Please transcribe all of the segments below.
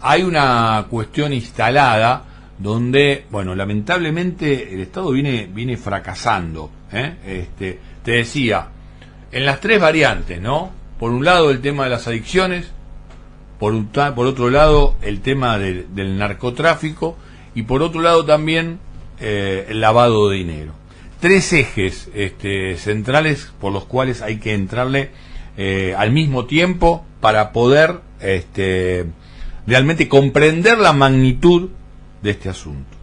hay una cuestión instalada donde, bueno, lamentablemente el Estado viene fracasando, te decía, en las tres variantes, ¿no? Por un lado el tema de las adicciones, por otro lado el tema del narcotráfico y por otro lado también el lavado de dinero. Tres ejes centrales por los cuales hay que entrarle al mismo tiempo para poder realmente comprender la magnitud de este asunto.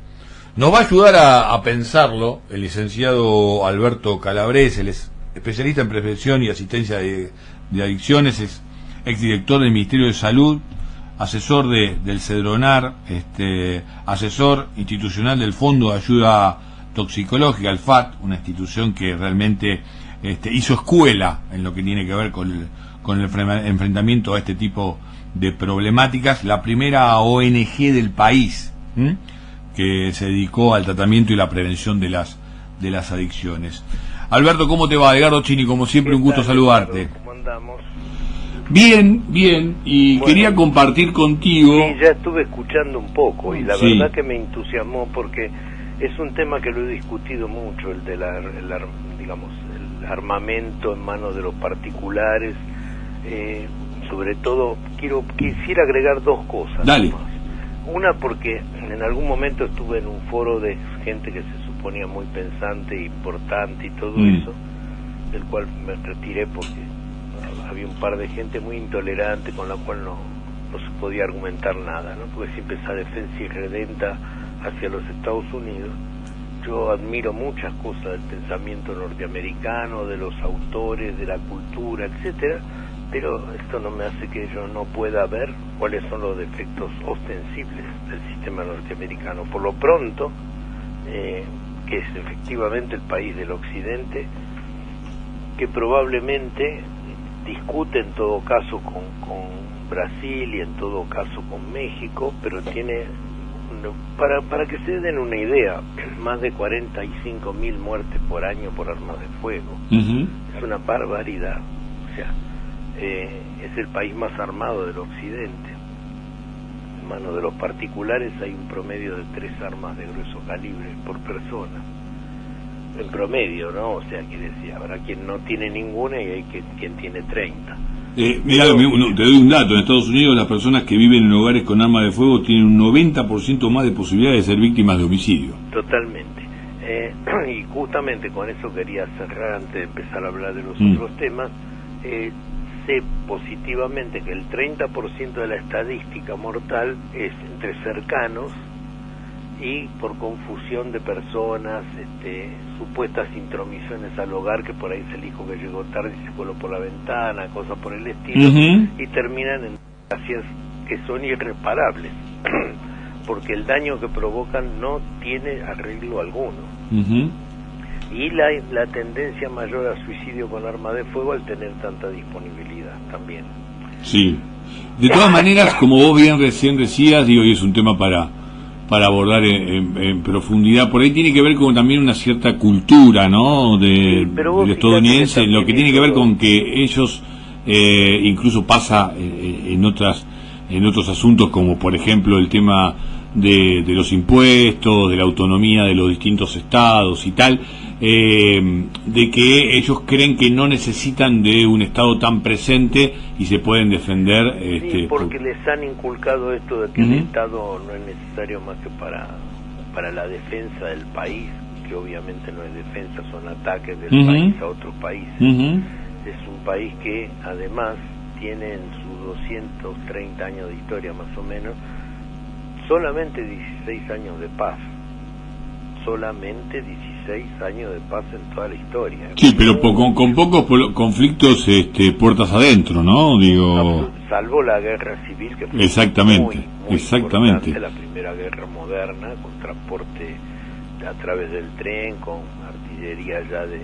Nos va a ayudar a pensarlo el licenciado Alberto Calabrese. Él es especialista en prevención y asistencia de adicciones, es exdirector del Ministerio de Salud, asesor del CEDRONAR, asesor institucional del Fondo de Ayuda Toxicológica, el FAT, una institución que realmente hizo escuela en lo que tiene que ver con el enfrentamiento a este tipo de problemáticas, la primera ONG del país que se dedicó al tratamiento y la prevención de las adicciones. Alberto, ¿cómo te va? Edgardo Chini, como siempre, un gusto saludarte. ¿Cómo andamos? Bien, y bueno, quería compartir contigo... Sí, ya estuve escuchando un poco y la verdad que me entusiasmó porque es un tema que lo he discutido mucho, el de el armamento en manos de los particulares. Sobre todo, quisiera agregar dos cosas. Dale. Una, porque en algún momento estuve en un foro de gente que se suponía muy pensante e importante y todo eso, del cual me retiré porque había un par de gente muy intolerante con la cual no se podía argumentar nada, ¿no? Porque siempre esa defensa irredenta hacia los Estados Unidos. Yo admiro muchas cosas del pensamiento norteamericano, de los autores, de la cultura, etcétera, pero esto no me hace que yo no pueda ver cuáles son los defectos ostensibles del sistema norteamericano. Por lo pronto, que es efectivamente el país del occidente, que probablemente discute en todo caso con Brasil y en todo caso con México, pero tiene, para que se den una idea, más de 45.000 muertes por año por armas de fuego. Es una barbaridad. O sea, es el país más armado del occidente. En manos de los particulares hay un promedio de 3 armas de grueso calibre por persona. En promedio, ¿no? O sea, quiere decir, habrá quien no tiene ninguna y hay quien tiene 30. Mira, te doy un dato. En Estados Unidos las personas que viven en hogares con armas de fuego tienen un 90% más de posibilidades de ser víctimas de homicidio. Totalmente. Y justamente con eso quería cerrar antes de empezar a hablar de los otros temas. Sé positivamente que el 30% de la estadística mortal es entre cercanos y por confusión de personas, supuestas intromisiones al hogar, que por ahí es el hijo que llegó tarde y se coló por la ventana, cosas por el estilo, y terminan en desgracias que son irreparables, porque el daño que provocan no tiene arreglo alguno. Y la tendencia mayor al suicidio con arma de fuego al tener tanta disponibilidad también. Sí. De todas maneras, como vos bien recién decías, digo, y es un tema para abordar en profundidad, por ahí tiene que ver con también una cierta cultura, ¿no? Del estadounidense, lo que tiene que ver con que ellos, incluso pasa en otros asuntos, como por ejemplo el tema de los impuestos, de la autonomía de los distintos estados y tal, de que ellos creen que no necesitan de un Estado tan presente y se pueden defender. Sí, porque les han inculcado esto de que el Estado no es necesario más que para la defensa del país, que obviamente no es defensa, son ataques del país a otros países. Es un país que además tiene en sus 230 años de historia más o menos solamente 16 años de paz. Solamente 16 años de paz en toda la historia. Sí, pero con pocos conflictos puertas adentro, ¿no? Digo, salvo la guerra civil, que fue exactamente. importante, la primera guerra moderna, con transporte a través del tren, con artillería ya de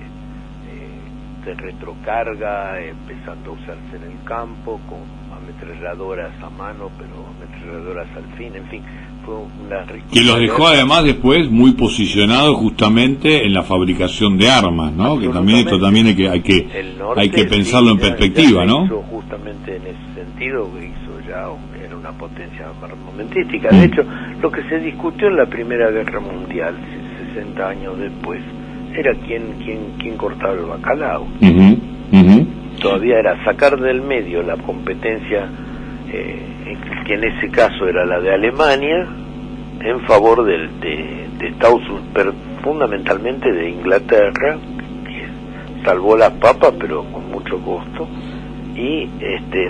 retrocarga, empezando a usarse en el campo, con ametralladoras a mano, pero ametralladoras al fin, en fin, fue una riqueza. Que los dejó además después muy posicionados justamente en la fabricación de armas, ¿no? Que también esto también hay que pensarlo en perspectiva, ya ¿no? Hizo justamente en ese sentido, hizo ya, era una una potencia armamentística. De hecho, lo que se discutió en la Primera Guerra Mundial, 60 años después, era quién cortaba el bacalao. Todavía era sacar del medio la competencia, que en ese caso era la de Alemania, en favor de Estados Unidos, pero fundamentalmente de Inglaterra, que salvó las papas, pero con mucho costo, y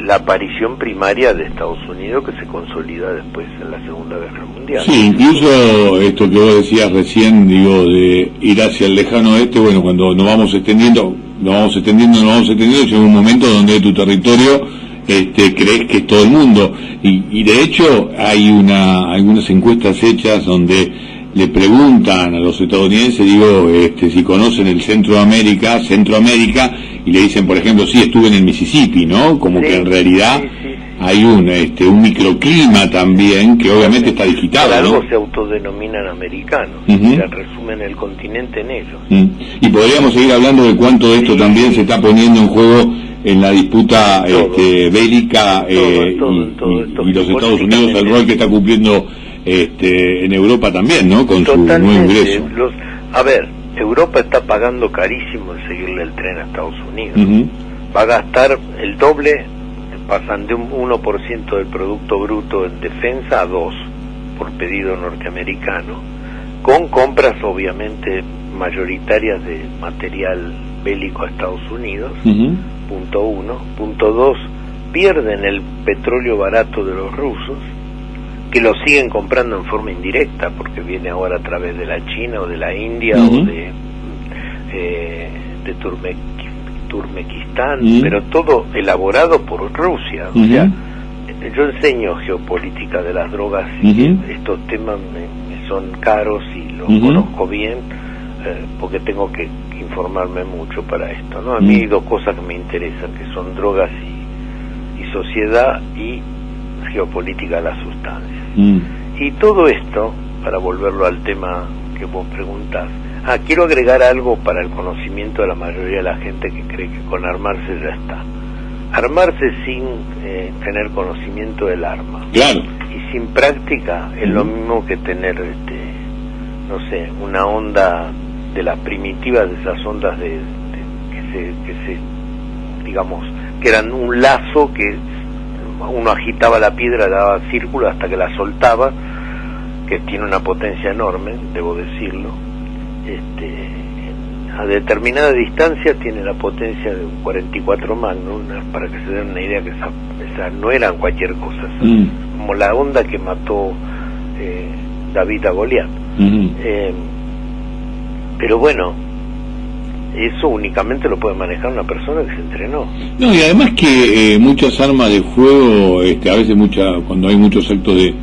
la aparición primaria de Estados Unidos, que se consolida después en la Segunda Guerra Mundial. Sí, incluso esto que vos decías recién, digo, de ir hacia el lejano oeste, bueno, cuando nos vamos extendiendo, llega un momento donde tu territorio crees que es todo el mundo, y de hecho hay algunas encuestas hechas donde le preguntan a los estadounidenses, si conocen el Centroamérica, y le dicen, por ejemplo, sí, estuve en el Mississippi, ¿no? Como que en realidad hay un microclima también que obviamente está digitado, por algo ¿no? se autodenominan americanos, se resumen el continente en ellos. Y podríamos seguir hablando de cuánto de esto también se está poniendo en juego en la disputa bélica, y los Estados Unidos, el rol que está cumpliendo en Europa también, ¿no? Con su nuevo ingreso. Europa está pagando carísimo en seguirle el tren a Estados Unidos. Va a gastar el doble, pasan de un 1% del Producto Bruto en defensa a 2% por pedido norteamericano, con compras obviamente mayoritarias de material bélico a Estados Unidos, punto 1. Punto 2, pierden el petróleo barato de los rusos, que lo siguen comprando en forma indirecta, porque viene ahora a través de la China o de la India o de Turmequistán, pero todo elaborado por Rusia. O sea, yo enseño geopolítica de las drogas y estos temas me son caros y los conozco bien, porque tengo que informarme mucho para esto, ¿no? A mí hay dos cosas que me interesan, que son drogas y sociedad, y geopolítica de las sustancias. Y todo esto, para volverlo al tema que vos preguntás, quiero agregar algo para el conocimiento de la mayoría de la gente que cree que con armarse ya está. Armarse sin tener conocimiento del arma, claro, y sin práctica es lo mismo que tener una onda de las primitivas, de esas ondas que eran un lazo que uno agitaba la piedra, daba círculo hasta que la soltaba, que tiene una potencia enorme, debo decirlo. A determinada distancia tiene la potencia de un 44 Magnum, para que se den una idea que esa no eran cualquier cosa, como la onda que mató David a Goliat. Pero bueno, eso únicamente lo puede manejar una persona que se entrenó. No, y además que muchas armas de fuego, a veces cuando hay muchos actos de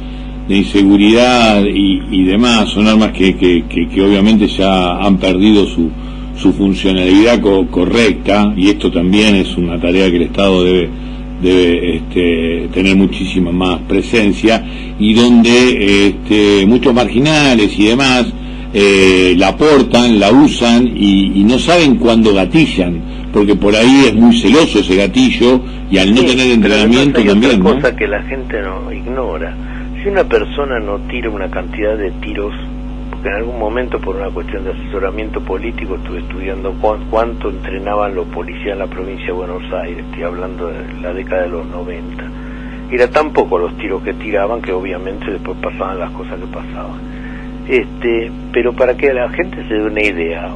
inseguridad y demás, son armas que obviamente ya han perdido su funcionalidad correcta, y esto también es una tarea que el Estado debe tener muchísima más presencia, y donde muchos marginales y demás la aportan, la usan y no saben cuándo gatillan, porque por ahí es muy celoso ese gatillo, y al no tener entrenamiento hay también, otra ¿no? cosa que la gente no ignora. Si una persona no tira una cantidad de tiros, porque en algún momento por una cuestión de asesoramiento político estuve estudiando cuánto entrenaban los policías en la provincia de Buenos Aires, estoy hablando de la década de los 90, era tan poco los tiros que tiraban que obviamente después pasaban las cosas que pasaban. Pero para que la gente se dé una idea,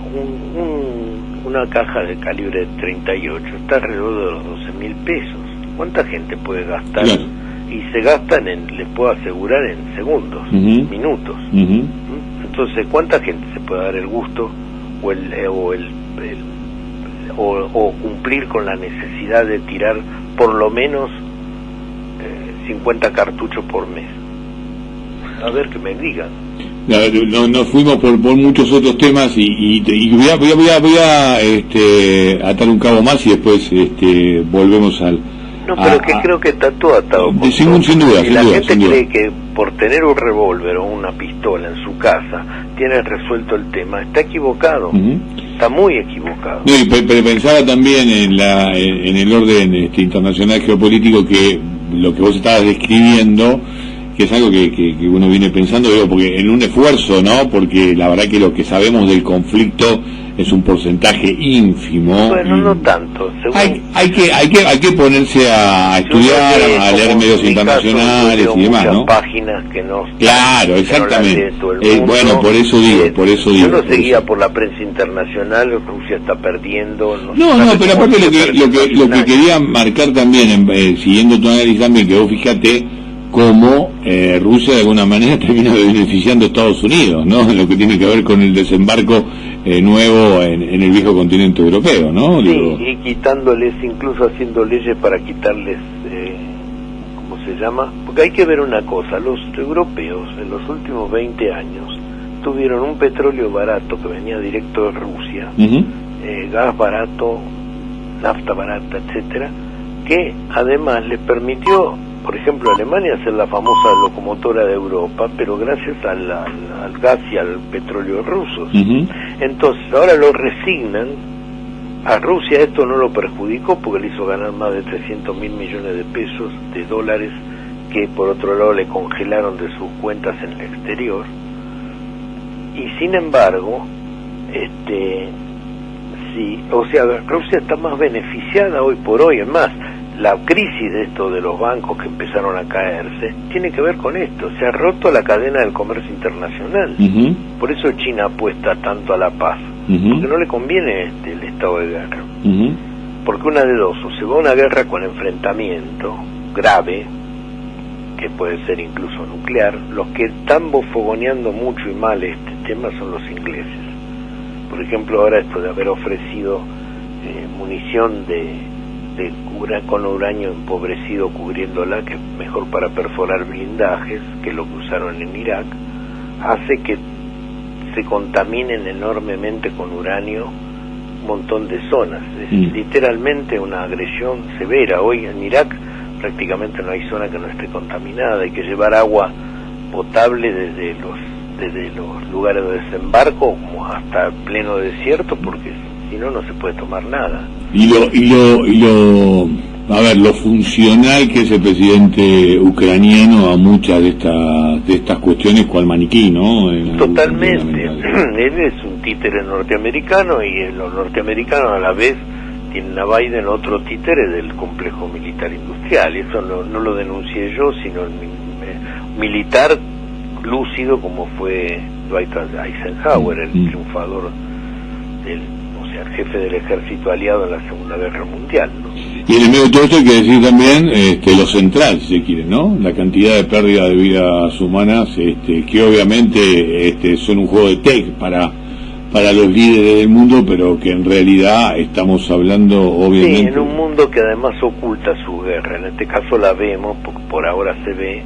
una caja de calibre 38 está alrededor de los 12.000 pesos. ¿Cuánta gente puede gastar? Claro. Y se gastan les puedo asegurar, en segundos, minutos. Entonces, ¿cuánta gente se puede dar el gusto o cumplir con la necesidad de tirar por lo menos 50 cartuchos por mes? A ver, que me digan. Nos fuimos por muchos otros temas, y voy a atar un cabo más, y después volvemos al... No, pero creo que está todo atado. Sin duda. La gente cree que por tener un revólver o una pistola en su casa tiene resuelto el tema. Está equivocado. Está muy equivocado. No, y pensaba también en el orden internacional geopolítico, que lo que vos estabas describiendo, que es algo que uno viene pensando, digo, porque en un esfuerzo, ¿no? Porque la verdad que lo que sabemos del conflicto es un porcentaje ínfimo. Bueno, no tanto. Hay que ponerse a estudiar, a leer medios internacionales y demás, ¿no? Páginas que no. Claro, exactamente. Bueno, por eso digo. Yo lo seguía por la prensa internacional. Rusia está perdiendo. No, pero aparte lo que quería marcar también, siguiendo tu análisis también, que vos fíjate cómo Rusia de alguna manera termina beneficiando a Estados Unidos, ¿no? En lo que tiene que ver con el desembarco nuevo en el viejo continente europeo, ¿no? Sí, y quitándoles, incluso haciendo leyes para quitarles, ¿cómo se llama? Porque hay que ver una cosa, los europeos en los últimos 20 años tuvieron un petróleo barato que venía directo de Rusia, gas barato, nafta barata, etcétera, que además les permitió, por ejemplo, a Alemania ser la famosa locomotora de Europa, pero gracias al gas y al petróleo rusos. Entonces, ahora lo resignan. A Rusia esto no lo perjudicó porque le hizo ganar más de 300.000 millones de pesos, de dólares, que por otro lado le congelaron de sus cuentas en el exterior. Y sin embargo, sí, o sea, Rusia está más beneficiada hoy por hoy. Es más, la crisis de esto de los bancos que empezaron a caerse tiene que ver con esto. Se ha roto la cadena del comercio internacional. Por eso China apuesta tanto a la paz, porque no le conviene el estado de guerra. Porque una de dos, o se va a una guerra con enfrentamiento grave, que puede ser incluso nuclear. Los que están fogoneando mucho y mal este tema son los ingleses. Por ejemplo, ahora esto de haber ofrecido munición con uranio empobrecido cubriéndola, que es mejor para perforar blindajes, que lo que usaron en Irak, hace que se contaminen enormemente con uranio un montón de zonas. Es literalmente una agresión severa. Hoy en Irak prácticamente no hay zona que no esté contaminada. Hay que llevar agua potable desde los lugares de desembarco como hasta pleno desierto, porque si no, no se puede tomar nada. Lo funcional que es el presidente ucraniano a muchas de estas cuestiones, cual maniquí, ¿no? Totalmente. Él es un títere norteamericano, y los norteamericanos a la vez tienen a Biden otro títere del complejo militar industrial. Y eso no lo denuncié yo, sino el militar lúcido como fue Dwight Eisenhower, el triunfador el jefe del ejército aliado en la Segunda Guerra Mundial, ¿no? Y en el medio de todo esto hay que decir también lo central, si se quiere, ¿no? La cantidad de pérdida de vidas humanas, que obviamente son un juego de tech para los líderes del mundo, pero que en realidad estamos hablando, obviamente... Sí, en un mundo que además oculta su guerra. En este caso la vemos, porque por ahora se ve,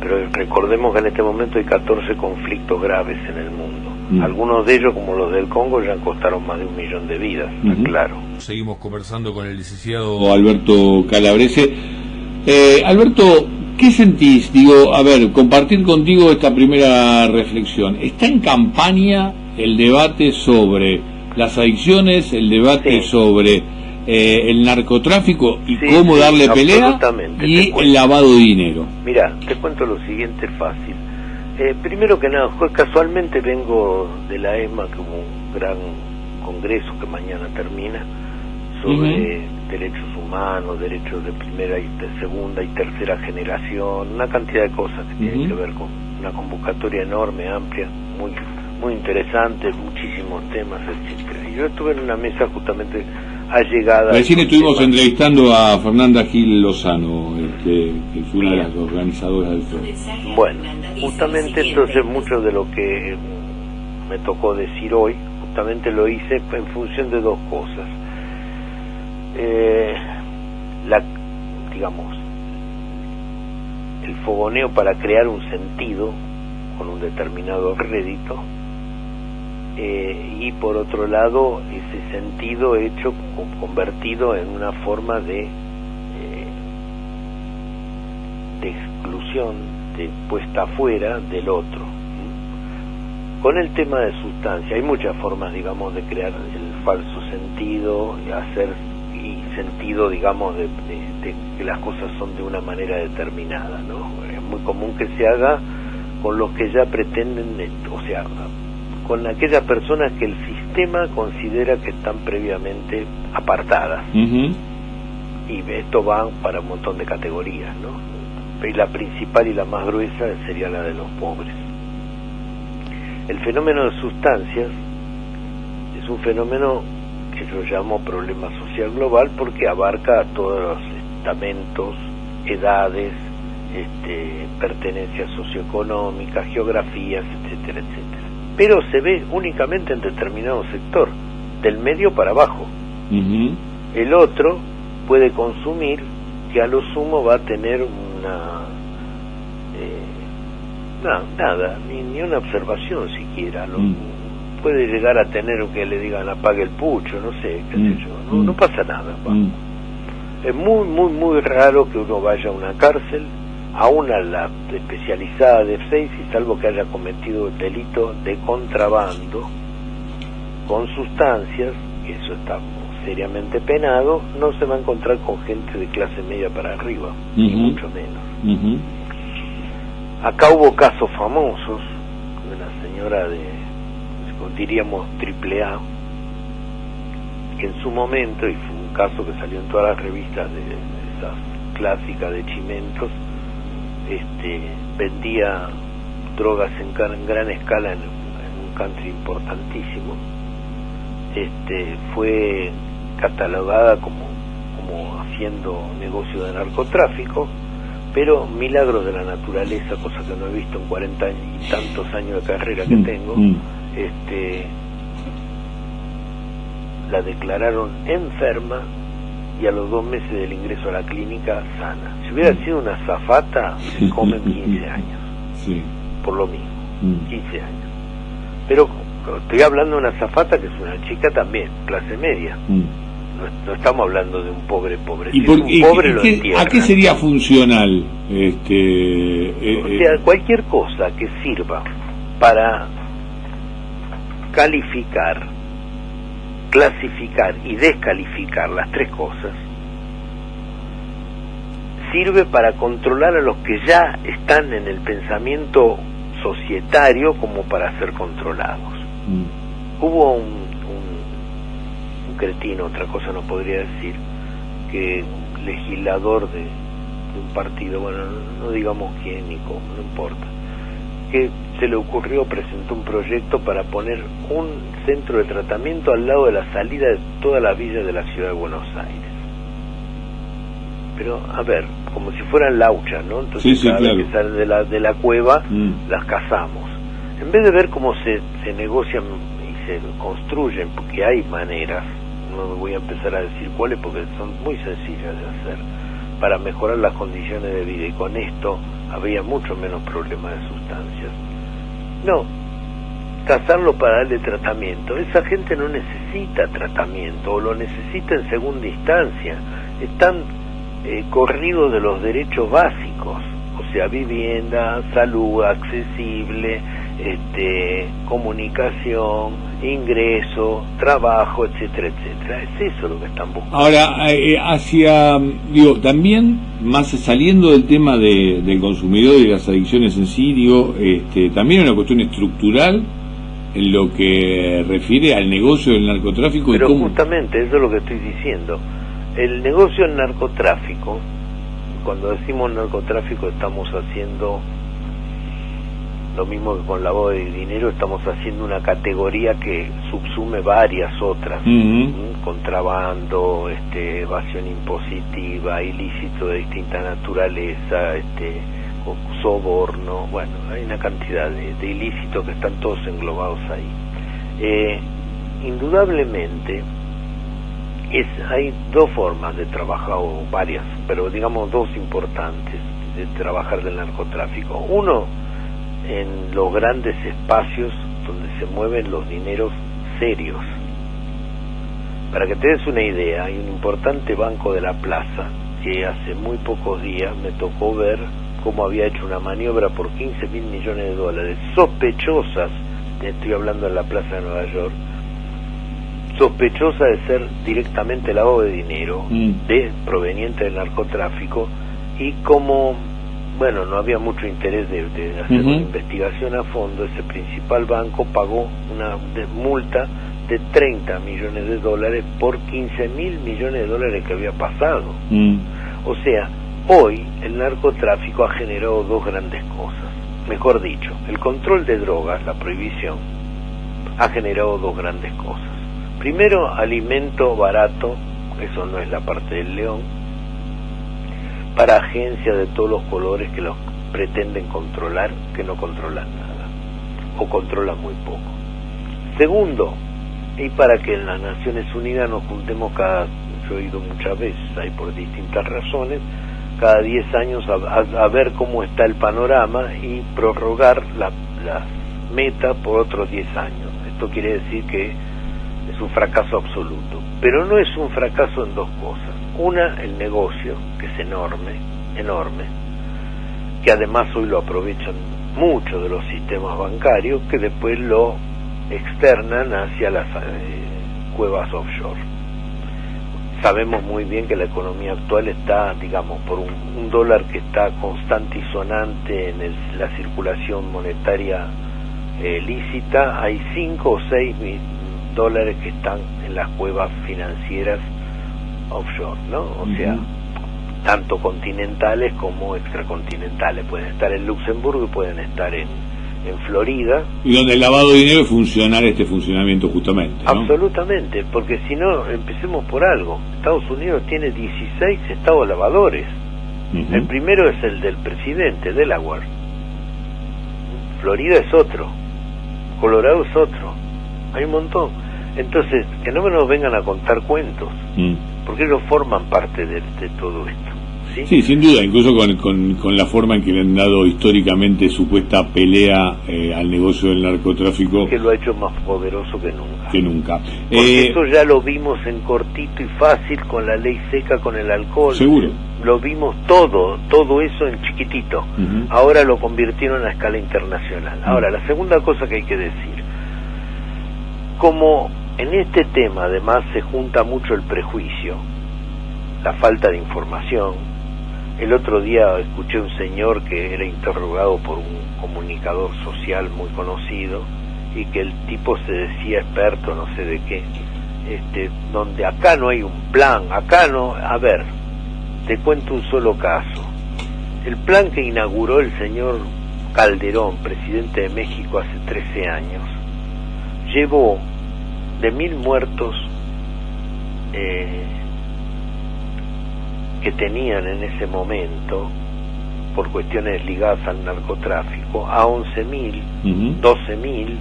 pero recordemos que en este momento hay 14 conflictos graves en el mundo. Algunos de ellos, como los del Congo, ya costaron más de 1 millón de vidas, claro. Seguimos conversando con el licenciado Alberto Calabrese. Alberto, ¿qué sentís? Digo, a ver, compartir contigo esta primera reflexión. ¿Está en campaña el debate sobre las adicciones, el debate sobre el narcotráfico y cómo darle pelea y el lavado de dinero? Mira, te cuento lo siguiente fácil. Primero que nada, casualmente vengo de la ESMA, que hubo un gran congreso que mañana termina, sobre derechos humanos, derechos de primera y segunda y tercera generación, una cantidad de cosas que tienen que ver con una convocatoria enorme, amplia, muy interesante, muchísimos temas, etcétera. Y yo estuve en una mesa justamente allegada. Recién estuvimos entrevistando a Fernanda Gil Lozano, que es una de las organizadoras del foro. Bueno, justamente entonces mucho de lo que me tocó decir hoy, justamente lo hice en función de dos cosas. Digamos, el fogoneo para crear un sentido con un determinado rédito, y por otro lado ese sentido hecho, convertido en una forma de exclusión, de puesta afuera del otro. Con el tema de sustancia hay muchas formas, digamos, de crear el falso sentido y y sentido, digamos, de que las cosas son de una manera determinada, ¿no? Es muy común que se haga con los que ya pretenden, o sea, con aquellas personas que el sistema considera que están previamente apartadas. Y esto va para un montón de categorías, ¿no? Y la principal y la más gruesa sería la de los pobres. El fenómeno de sustancias es un fenómeno que yo llamo problema social global porque abarca a todos los estamentos, edades, pertenencias socioeconómicas, geografías, etcétera, etcétera. Pero se ve únicamente en determinado sector, del medio para abajo. El otro puede consumir, que a lo sumo va a tener ni una observación siquiera, puede llegar a tener que le digan apague el pucho, no sé, qué sé yo, no pasa nada. Es muy, muy, muy raro que uno vaya a una cárcel, aún a la especializada de F6, y salvo que haya cometido el delito de contrabando con sustancias, que eso está seriamente penado, no se va a encontrar con gente de clase media para arriba, ni mucho menos. Acá hubo casos famosos de una señora diríamos AAA, que en su momento, y fue un caso que salió en todas las revistas de esas clásicas de chimentos, vendía drogas en gran escala en un country importantísimo. Fue catalogada como haciendo negocio de narcotráfico, pero milagros de la naturaleza, cosa que no he visto en 40 y tantos años de carrera que tengo, la declararon enferma y a los 2 meses del ingreso a la clínica sana. Si hubiera sido una azafata, se comen 15 años, por lo mismo, 15 años. Pero estoy hablando de una azafata que es una chica también, clase media. No estamos hablando de un pobre. Si es un pobre lo entierran. ¿A qué sería funcional? O sea, cualquier cosa que sirva para calificar, clasificar y descalificar las 3 cosas, sirve para controlar a los que ya están en el pensamiento societario como para ser controlados. Hubo un cretino, otra cosa no podría decir, que un legislador de un partido, bueno, no digamos quién ni cómo, no importa, que se le ocurrió, presentó un proyecto para poner un centro de tratamiento al lado de la salida de toda la villa de la ciudad de Buenos Aires. Pero, a ver, como si fueran lauchas, ¿no? Entonces cada vez que salen de la cueva, las cazamos. En vez de ver cómo se negocian y se construyen, porque hay maneras, no voy a empezar a decir cuáles porque son muy sencillas de hacer, para mejorar las condiciones de vida, y con esto habría mucho menos problemas de sustancias. No, cazarlo para darle tratamiento. Esa gente no necesita tratamiento, o lo necesita en segunda instancia. Están corridos de los derechos básicos, o sea, vivienda, salud accesible, comunicación, ingreso, trabajo, etcétera, etcétera. Es eso lo que están buscando. Ahora, también, más saliendo del tema del consumidor y las adicciones en sí, también es una cuestión estructural en lo que refiere al negocio del narcotráfico. Pero justamente eso es lo que estoy diciendo. El negocio del narcotráfico, cuando decimos narcotráfico estamos haciendo lo mismo que con lavado de dinero, estamos haciendo una categoría que subsume varias otras. Contrabando, evasión impositiva, ilícito de distinta naturaleza, soborno, bueno, hay una cantidad de ilícitos que están todos englobados ahí. Indudablemente hay 2 formas de trabajar, o varias, pero digamos 2 importantes de trabajar del narcotráfico. Uno, en los grandes espacios donde se mueven los dineros serios. Para que te des una idea, hay un importante banco de la plaza que hace muy pocos días me tocó ver cómo había hecho una maniobra por 15.000 millones de dólares sospechosas, estoy hablando de la plaza de Nueva York, sospechosa de ser directamente lavado de dinero proveniente del narcotráfico, y como bueno, no había mucho interés de hacer una investigación a fondo, ese principal banco pagó una multa de $30 millones por $15.000 millones que había pasado. O sea, hoy el narcotráfico ha generado dos grandes cosas. Mejor dicho, el control de drogas, la prohibición, ha generado dos grandes cosas. Primero, alimento barato, eso no es la parte del león, para agencias de todos los colores que los pretenden controlar, que no controlan nada, o controlan muy poco. Segundo, y para que en las Naciones Unidas nos juntemos yo he ido muchas veces, ahí por distintas razones, cada 10 años a ver cómo está el panorama y prorrogar la meta por otros 10 años. Esto quiere decir que es un fracaso absoluto, pero no es un fracaso en dos cosas. Una, el negocio, que es enorme, que además hoy lo aprovechan mucho de los sistemas bancarios, que después lo externan hacia las cuevas offshore. Sabemos muy bien que la economía actual está, digamos, por un dólar que está constante y sonante en la circulación monetaria lícita, hay 5 o 6 dólares que están en las cuevas financieras offshore, ¿no? O sea, tanto continentales como extracontinentales. Pueden estar en Luxemburgo y pueden estar en Florida. Y donde el lavado de dinero es funcionar este funcionamiento justamente, ¿no? Absolutamente, porque si no, empecemos por algo. Estados Unidos tiene 16 estados lavadores. El primero es el del presidente, Delaware. Florida es otro. Colorado es otro. Hay un montón. Entonces, que no me nos vengan a contar cuentos, porque ellos forman parte de todo esto. Sí, sin duda, incluso con la forma en que le han dado históricamente supuesta pelea al negocio del narcotráfico. Que lo ha hecho más poderoso que nunca. Porque eso ya lo vimos en cortito y fácil con la ley seca, con el alcohol. Seguro. Lo vimos todo eso en chiquitito. Ahora lo convirtieron a escala internacional. Ahora, la segunda cosa que hay que decir, como en este tema además se junta mucho el prejuicio, la falta de información. El otro día escuché un señor que era interrogado por un comunicador social muy conocido y que el tipo se decía experto no sé de qué, donde acá no hay un plan, acá no. A ver, te cuento un solo caso. El plan que inauguró el señor Calderón, presidente de México, hace 13 años, llevó de 1.000 muertos que tenían en ese momento por cuestiones ligadas al narcotráfico a 11.000, 12.000,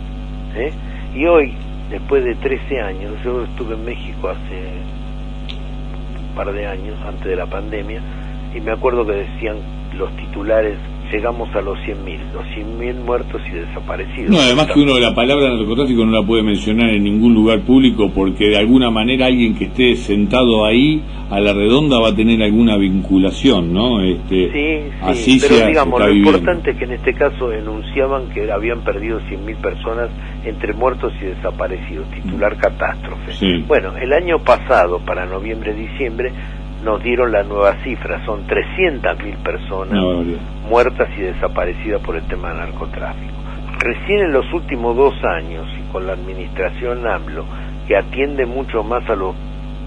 y hoy, después de 13 años, yo estuve en México hace un par de años, antes de la pandemia, y me acuerdo que decían los titulares: llegamos a los 100.000 muertos y desaparecidos. No, además que uno de la palabra narcotráfico no la puede mencionar en ningún lugar público, porque de alguna manera alguien que esté sentado ahí a la redonda va a tener alguna vinculación, ¿no? Así pero digamos, lo importante es que en este caso enunciaban que habían perdido 100.000 personas entre muertos y desaparecidos, titular catástrofe. Sí. Bueno, el año pasado, para noviembre-diciembre, nos dieron la nueva cifra, son 300.000 personas muertas y desaparecidas por el tema del narcotráfico. Recién en los últimos 2 años, y con la administración AMLO, que atiende mucho más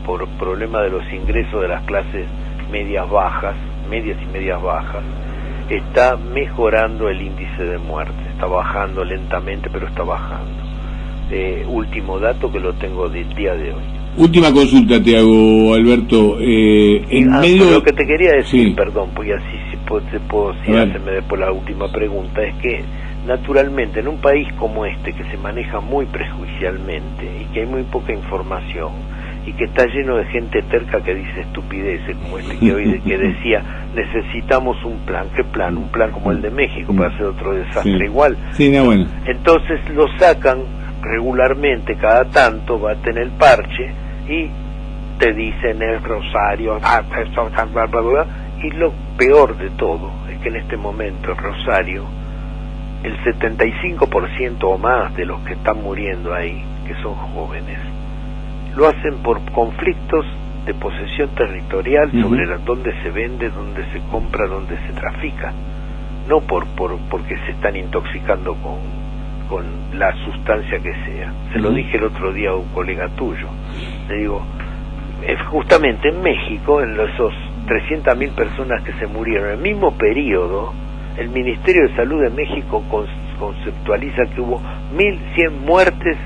por problema de los ingresos de las clases medias y medias bajas, está mejorando el índice de muerte, está bajando lentamente, pero está bajando. Último dato que lo tengo del día de hoy. Última consulta te hago, Alberto. Lo que te quería decir, perdón, porque así hacerme después la última pregunta, es que naturalmente en un país como este, que se maneja muy prejuicialmente y que hay muy poca información y que está lleno de gente terca que dice estupideces como que hoy que decía necesitamos un plan. ¿Qué plan? Un plan como el de México para hacer otro desastre igual. Sí, no, bueno. Entonces lo sacan regularmente, cada tanto va a tener parche y te dicen el Rosario, y lo peor de todo es que en este momento el Rosario, el 75% o más de los que están muriendo ahí, que son jóvenes, lo hacen por conflictos de posesión territorial sobre dónde se vende, dónde se compra, dónde se trafica, no porque se están intoxicando con la sustancia que sea. Se lo dije el otro día a un colega tuyo, le digo, justamente en México, en esos 300.000 personas que se murieron, en el mismo periodo, el Ministerio de Salud de México conceptualiza que hubo 1.100 muertes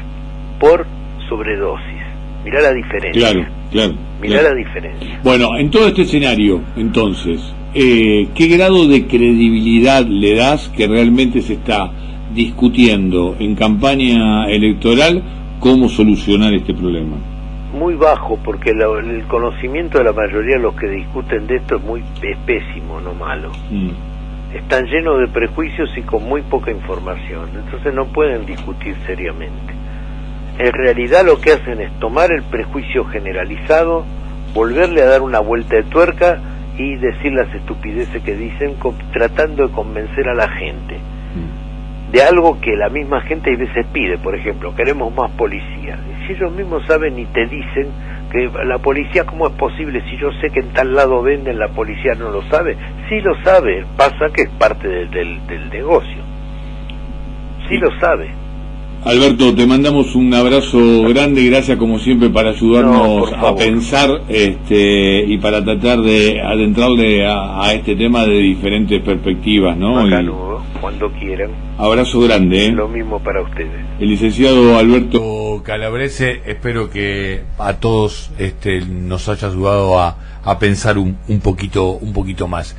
por sobredosis. Mirá la diferencia. Claro. Mirá la diferencia. Bueno, en todo este escenario, entonces, ¿qué grado de credibilidad le das que realmente se está discutiendo en campaña electoral cómo solucionar este problema? Muy bajo, porque el conocimiento de la mayoría de los que discuten de esto es pésimo, no malo. Están llenos de prejuicios y con muy poca información, entonces no pueden discutir seriamente. En realidad lo que hacen es tomar el prejuicio generalizado, volverle a dar una vuelta de tuerca y decir las estupideces que dicen, tratando de convencer a la gente de algo que la misma gente a veces pide. Por ejemplo, queremos más policía. Y si ellos mismos saben y te dicen que la policía, ¿cómo es posible? Si yo sé que en tal lado venden, la policía no lo sabe. Sí lo sabe, pasa que es parte del negocio. Sí lo sabe. Alberto, te mandamos un abrazo grande, gracias como siempre para ayudarnos a pensar y para tratar de adentrarle a este tema de diferentes perspectivas, ¿no? Macanudo, cuando quieran. Abrazo grande. Lo mismo para ustedes. El licenciado Alberto Calabrese, espero que a todos nos haya ayudado a pensar un poquito más.